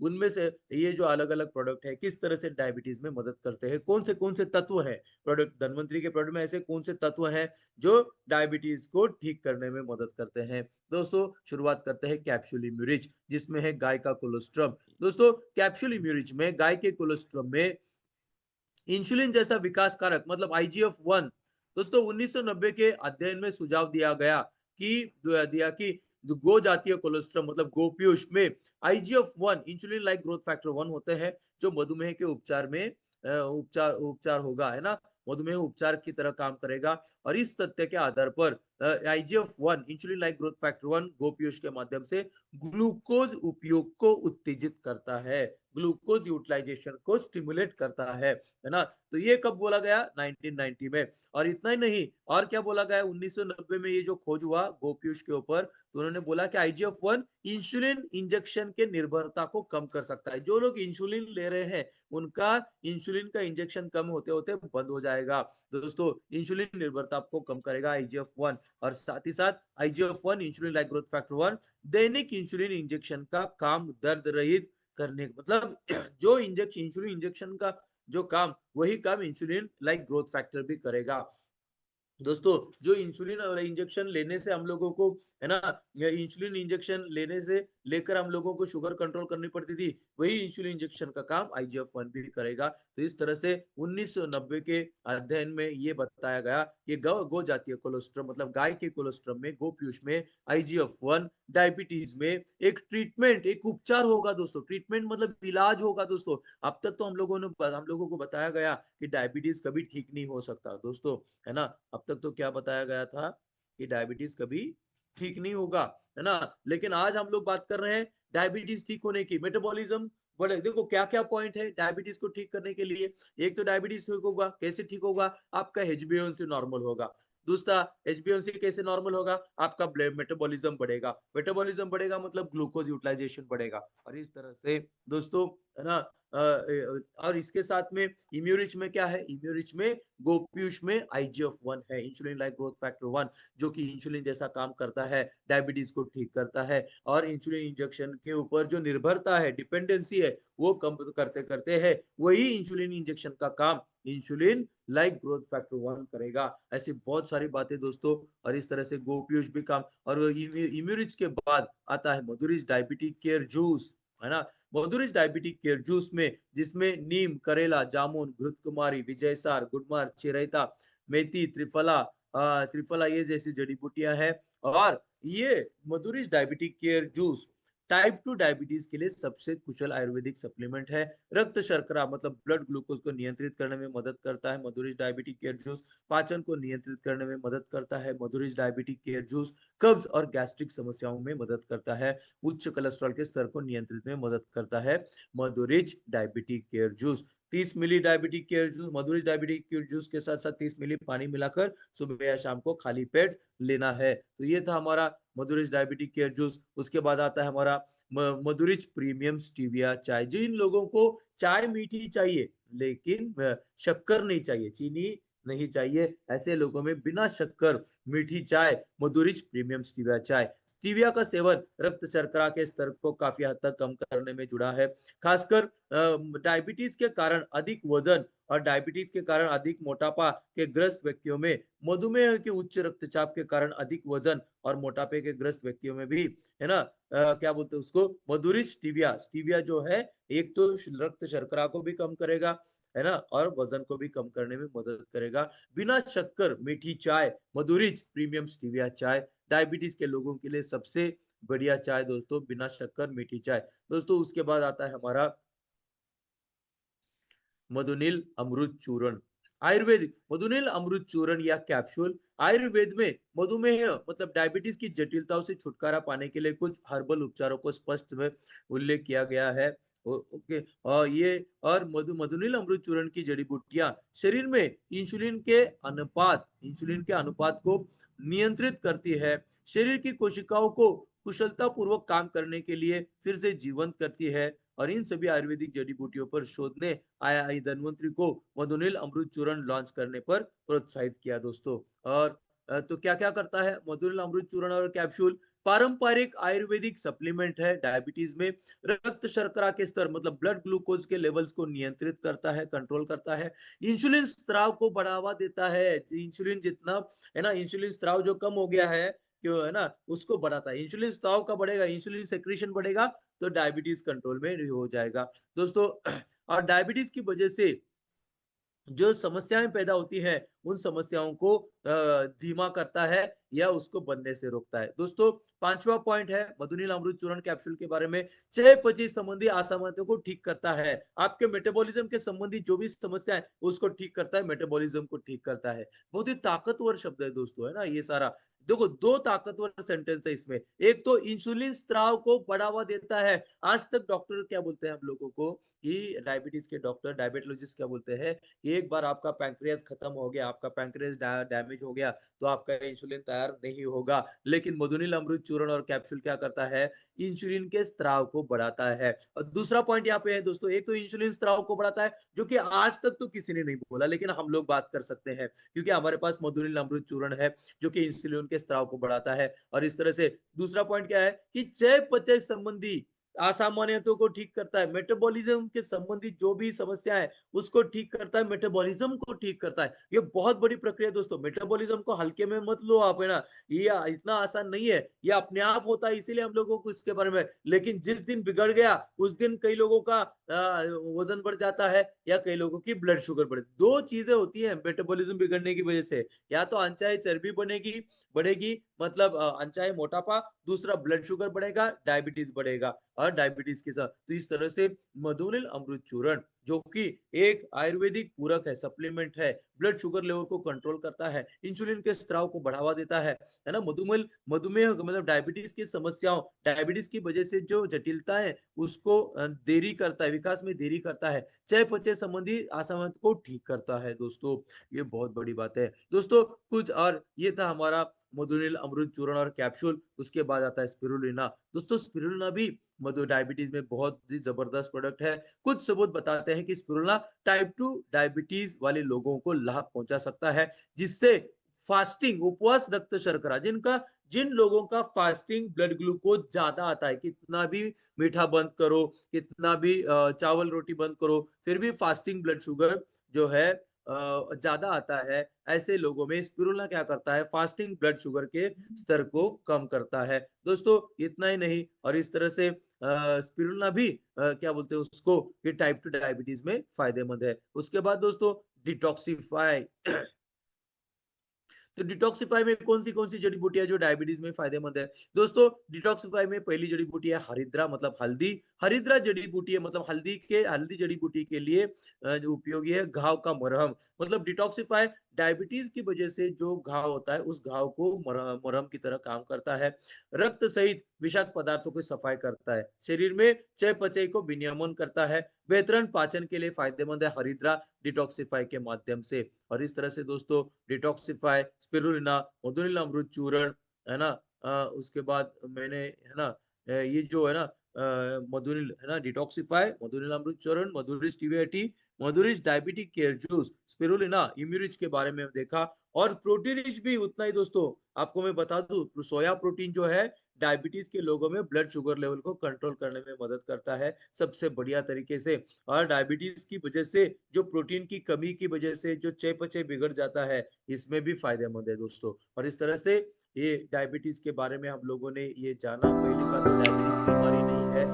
उनमें से ये जो अलग अलग प्रोडक्ट है किस तरह से डायबिटीज में मदद करते हैं, कौन से तत्व है प्रोडक्ट, धन्वंतरी के प्रोडक्ट में ऐसे कौन से तत्व हैं जो डायबिटीज को ठीक करने में मदद करते हैं। दोस्तों शुरुआत करते हैं कैप्सूल इम्यूरिच जिसमें है गाय का कोलेस्ट्रम। दोस्तों कैप्सूल इम्यूरिच में गाय के कोलेस्ट्रम में इंसुलिन जैसा विकास कारक मतलब आईजीएफ-1 दोस्तों 1990 के अध्ययन में सुझाव दिया कि गो जातीय कोलेस्ट्रॉल मतलब गोपियुष में आईजीएफ-1 इंसुलिन लाइक ग्रोथ फैक्टर 1 होते हैं जो मधुमेह के उपचार में उपचार होगा, है ना? मधुमेह उपचार की तरह काम करेगा और इस तथ्य के आधार पर आईजीएफ-1 इंसुलिन लाइक ग्रोथ फैक्टर 1 गोपियुष के माध्यम से ग्लूकोज उपयोग को उत्तेजित करता है, ग्लूकोज यूटिलाइजेशन को स्टिमुलेट करता है ना? तो ये कब बोला गया? 1990 में। और इतना ही नहीं, और क्या बोला गया? 1990 में ये जो खोज हुआ गोपियुष के ऊपर, तो उन्होंने बोला कि आईजीएफ-1 इंसुलिन इंजेक्शन के निर्भरता को कम कर सकता है। जो लोग इंसुलिन ले रहे हैं, उनका इंसुलिन का इंजेक्शन कम होते-होते बंद हो जाएगा। दोस्तों, इंसुलिन निर्भरता को कम करेगा आईजीएफ-1 और साथ ही साथ आईजीएफ-1 इंसुलिन लाइक ग्रोथ फैक्टर 1 दैनिक इंसुलिन इंजेक्शन का काम दर्द रहित करने मतलब जो इंसुलिन इंजेक्शन का जो काम वही काम इंसुलिन लाइक ग्रोथ फैक्टर भी करेगा। दोस्तों जो इंसुलिन इंजेक्शन लेने से हम लोगों को, है ना, इंसुलिन इंजेक्शन लेने से लेकर हम लोगों को शुगर कंट्रोल करनी पड़ती थी, वही इंसुलिन इंजेक्शन का काम आईजीएफ-1 भी करेगा। तो इस तरह से 1990 के अध्ययन में ये बताया गया कि गो जातीय कोलेस्ट्रॉल मतलब गाय के कोलेस्ट्रॉल में गोपीयूष में आईजीएफ-1 डायबिटीज में एक ट्रीटमेंट एक उपचार होगा। दोस्तों ट्रीटमेंट मतलब इलाज होगा। दोस्तों अब तक तो हम लोगों को बताया गया कि डायबिटीज कभी ठीक नहीं हो सकता दोस्तों, है ना? अब तक तो क्या बताया गया था कि डायबिटीज कभी ठीक नहीं होगा, है ना? लेकिन आज हम लोग बात कर रहे हैं डायबिटीज ठीक होने की, मेटाबॉलिज्म बड़े देखो क्या-क्या पॉइंट है डायबिटीज को ठीक करने के लिए। एक तो डायबिटीज ठीक होगा, कैसे ठीक होगा? आपका एचबीएवन नॉर्मल होगा। दूसरा एचबीएवन कैसे नॉर्मल होगा? आपका ब्लड मेटाबॉलिज्म बढ़ेगा। मेटाबॉलिज्म बढ़ेगा मतलब ग्लूकोज यूटिलाइजेशन बढ़ेगा और इस तरह से दोस्तों, है ना? और इसके साथ में इम्यूरिच में क्या है? इम्यूरिच में गोपीयूष में आईजीएफ-1 है, इंसुलिन लाइक ग्रोथ फैक्टर 1 जो कि इंसुलिन जैसा काम करता है, डायबिटीज को ठीक करता है और इंसुलिन इंजेक्शन के ऊपर जो निर्भरता है, डिपेंडेंसी है, वो कम करते-करते है, वही इंसुलिन इंजेक्शन का काम इंसुलिन लाइक ग्रोथ फैक्टर 1 करेगा। ऐसी बहुत सारी बातें दोस्तों और इस तरह से गोपीयूष भी काम और इम्यूरिच के बाद आता है मधुरिच डायबिटिक केयर जूस, है ना? मधुरिच डायबिटिक केयर जूस में जिसमें नीम, करेला, जामुन, घृतकुमारी, विजयसार, गुड़मार, चिरैता, मेथी, त्रिफला ये जैसी जड़ी बूटियां हैं और ये Madhurich diabetic care juice type 2 diabetes के लिए सबसे कुशल आयुर्वेदिक सप्लीमेंट है। रक्त शर्करा मतलब ब्लड ग्लूकोज को नियंत्रित करने में मदद करता है मधुरिच डायबिटिक केयर जूस। पाचन को नियंत्रित करने में मदद करता है मधुरिच डायबिटिक केयर जूस। कब्ज और गैस्ट्रिक समस्याओं में मदद करता है। उच्च कोलेस्ट्रॉल के स्तर को नियंत्रित में मदद करता है मधुरिच डायबिटिक केयर जूस। 30 मिली diabetic care juice Madhurich diabetic care juice के साथ साथ 30 मिली पानी मिलाकर सुबह या शाम को खाली पेट लेना है। तो ये था हमारा मधुरिच डायबिटिक केयर जूस। उसके बाद आता है हमारा मधुरिच प्रीमियम स्टीविया चाय। जिन लोगों को चाय मीठी चाहिए लेकिन शक्कर नहीं चाहिए, चीनी नहीं चाहिए, ऐसे लोगों में बिना शक्कर मीठी चाय मधुरिच प्रीमियम स्टीविया चाय। स्टीविया का सेवन रक्त शर्करा के स्तर को काफी हद तक कम करने में जुड़ा है। खासकर डायबिटीज के कारण अधिक वजन और डायबिटीज के कारण अधिक मोटापा के ग्रस्त व्यक्तियों में, मधुमेह के उच्च रक्तचाप के कारण अधिक वजन और मोटापे के ग्रस्त व्यक्तियों में भी, है ना, क्या बोलते हैं उसको, मधुरिच स्टीविया। स्टीविया जो है एक तो रक्त शर्करा को भी कम करेगा, है ना, और वजन को भी कम करने में मदद करेगा। बिना शक्कर मीठी चाय मधुरिच प्रीमियम स्टीविया चाय डायबिटीज के लोगों के लिए सबसे बढ़िया चाय दोस्तों, बिना शक्कर मीठी चाय। दोस्तों उसके बाद आता है हमारा मधुनील अमृत चूर्ण। आयुर्वेदिक मधुनील अमृत चूर्ण या कैप्सूल आयुर्वेद में मधुमेह मतलब डायबिटीज की जटिलताओं से छुटकारा पाने के लिए कुछ हर्बल उपचारों को स्पष्ट में उल्लेख किया गया है। ओके, और ये और मधुनील अमृत चूर्ण की जड़ी बूटियां शरीर में इंसुलिन के अनुपात को नियंत्रित करती है, शरीर की कोशिकाओं को कुशलता पूर्वक काम करने के लिए फिर से जीवंत करती है और इन सभी आयुर्वेदिक जड़ी बूटियों पर शोध ने आई धन्वंतरी को मधुनील अमृत चूर्ण लॉन्च करने पर प्रोत्साहित किया दोस्तों। और तो क्या क्या करता है मधुनिल अमृत चूर्ण और कैप्सूल? पारंपरिक आयुर्वेदिक सप्लीमेंट है डायबिटीज में। रक्त शर्करा के स्तर मतलब ब्लड ग्लूकोज के लेवल्स को नियंत्रित करता है, कंट्रोल करता है। इंसुलिन स्त्राव को बढ़ावा देता है। इंसुलिन जितना है ना, इंसुलिन स्त्राव जो कम हो गया है, क्यों है ना, उसको बढ़ाता है। इंसुलिन स्त्राव का बढ़ेगा, इंसुलिन सेक्रेशन बढ़ेगा, तो डायबिटीज कंट्रोल में हो जाएगा दोस्तों। और डायबिटीज की वजह से जो समस्याएं पैदा होती हैं, उन समस्याओं को धीमा करता है या उसको बनने से रोकता है। दोस्तों, 5वां पॉइंट है मधुनिल अमृत चूर्ण कैप्सूल के बारे में, चयापचय संबंधी असामर्थ्य को ठीक करता है। आपके मेटाबॉलिज्म के संबंधी जो भी समस्या है, उसको ठीक करता है, मेटाबॉलिज्म को ठीक करता है। बहुत ही ताकतवर शब्द है दोस्तों, है ना ये सारा। देखो, 2 ताकतवर सेंटेंस है इसमें। एक तो इंसुलिन स्त्राव को बढ़ावा देता है। आज तक डॉक्टर क्या बोलते हैं हम लोगों को, कि डायबिटीज के डॉक्टर, डायबिटोलॉजिस्ट क्या बोलते हैं, एक बार आपका पैंक्रियास खत्म हो गया, आपका पैंक्रियास डैमेज हो गया, तो आपका इंसुलिन तैयार नहीं होगा। लेकिन मधुनिल अमृत चूर्ण और कैप्सूल क्या करता है, इंसुलिन के स्त्राव को बढ़ाता है। और दूसरा पॉइंट यहाँ पे है दोस्तों, एक तो इंसुलिन स्त्राव को बढ़ाता है, जो कि आज तक तो किसी ने नहीं बोला, लेकिन हम लोग बात कर सकते हैं, क्योंकि हमारे पास मधुनिल अमृत चूर्ण है, जो कि इंसुलिन के स्त्राव को बढ़ाता है। और इस तरह से दूसरा पॉइंट क्या है, कि चयापचय संबंधी असामान्यताओं को ठीक करता है। मेटाबॉलिज्म के संबंधित जो भी समस्या है, उसको ठीक करता है, मेटाबॉलिज्म को ठीक करता है। ये बहुत बड़ी प्रक्रिया है दोस्तों। मेटाबॉलिज्म को हल्के में मत लो आप, है ना। ये इतना आसान नहीं है, ये अपने आप होता है, इसीलिए हम लोगों को इसके बारे में। लेकिन जिस दिन बिगड़ गया, उस दिन कई लोगों का वजन बढ़ जाता है, या कई लोगों की ब्लड शुगर बढ़। दो चीजें होती है मेटाबॉलिज्म बिगड़ने की वजह से, या तो अनचाहे चर्बी बनेगी बढ़ेगी, मतलब अनचाहे मोटापा, दूसरा ब्लड शुगर बढ़ेगा, डायबिटीज बढ़ेगा। और डायबिटीज के साथ, तो इस तरह से मधुनिल अमृत चूर्ण, जो कि एक आयुर्वेदिक पूरक है, सप्लीमेंट है, ब्लड शुगर लेवल को कंट्रोल करता है, इंसुलिन के स्त्राव को बढ़ावा देता है ना। मधुमेह मधुमेह मतलब डायबिटीज की समस्याओं, डायबिटीज की वजह से जो जटिलता है, उसको देरी करता है, विकास में देरी करता है, चयापचय संबंधी असमर्थ को ठीक करता है दोस्तों। ये बहुत बड़ी बात है दोस्तों। कुछ और ये था हमारा मधुनिल अमृत चूर्ण और कैप्सूल। उसके बाद आता है स्पिरुलिना। दोस्तों, स्पिरुलिना भी मधु डायबिटीज में बहुत ही जबरदस्त प्रोडक्ट है। कुछ सबूत बताते हैं कि स्पिरुलिना टाइप 2 डायबिटीज वाले लोगों को लाभ पहुंचा सकता है, जिससे फास्टिंग, उपवास रक्त शर्करा, जिन लोगों का फास्टिंग ब्लड ग्लूकोज ज्यादा आता है, कितना भी मीठा बंद करो, कितना भी चावल रोटी बंद करो, फिर भी फास्टिंग ब्लड शुगर जो है ज्यादा आता है, ऐसे लोगों में स्पिरुलिना क्या करता है, फास्टिंग ब्लड शुगर के स्तर को कम करता है दोस्तों। इतना ही नहीं, और इस तरह से स्पिरुलिना भी क्या बोलते हैं उसको, ये टाइप 2 डायबिटीज में फायदेमंद है। उसके बाद दोस्तों, डिटॉक्सिफाई। तो डिटॉक्सिफाई में कौन सी जड़ी बूटियां जो डायबिटीज में फायदेमंद है? दोस्तों, डिटॉक्सिफाई में पहली जड़ी बूटी है हरिद्रा, मतलब हल्दी। हरिद्रा जड़ी बूटी है, मतलब हल्दी जड़ी बूटी के लिए जो उपयोगी है, घाव का मरहम। मतलब डिटॉक्सिफाई डायबिटीज की वजह से जो घाव होता है, उस घाव को मरहम की तरह काम करता है। रक्त सहित विषाक्त पदार्थों की सफाई करता है, शरीर में चयापचय को विनियमन करता है, बेहतरीन पाचन के लिए फायदेमंद है हरिद्रा डिटॉक्सिफाई के माध्यम से। और इस तरह से दोस्तों, डिटॉक्सिफाई, स्पिरुलिना, मधुनिल अमृत चूर्ण, है ना। उसके बाद मैंने, है ना, ये जो है ना, मधुनिल, है ना, detoxify, Madhunil Amrit churna, Madhurich stevia tea, Madhurich diabetic care juice, spirulina, Immurich के बारे में देखा। और प्रोटीन रिच भी उतना ही दोस्तों। आपको मैं बता दूं, सोया प्रोटीन जो है, डायबिटीज के लोगों में ब्लड शुगर लेवल को कंट्रोल करने में मदद करता है सबसे बढ़िया तरीके से। और डायबिटीज की वजह से, जो प्रोटीन की कमी की वजह से जो चयापचय बिगड़ जाता है, इसमें भी फायदेमंद है दोस्तों। और इस तरह से ये डायबिटीज के बारे में हम लोगों ने ये जाना। पहली बात तो डायबिटीज बीमारी नहीं है,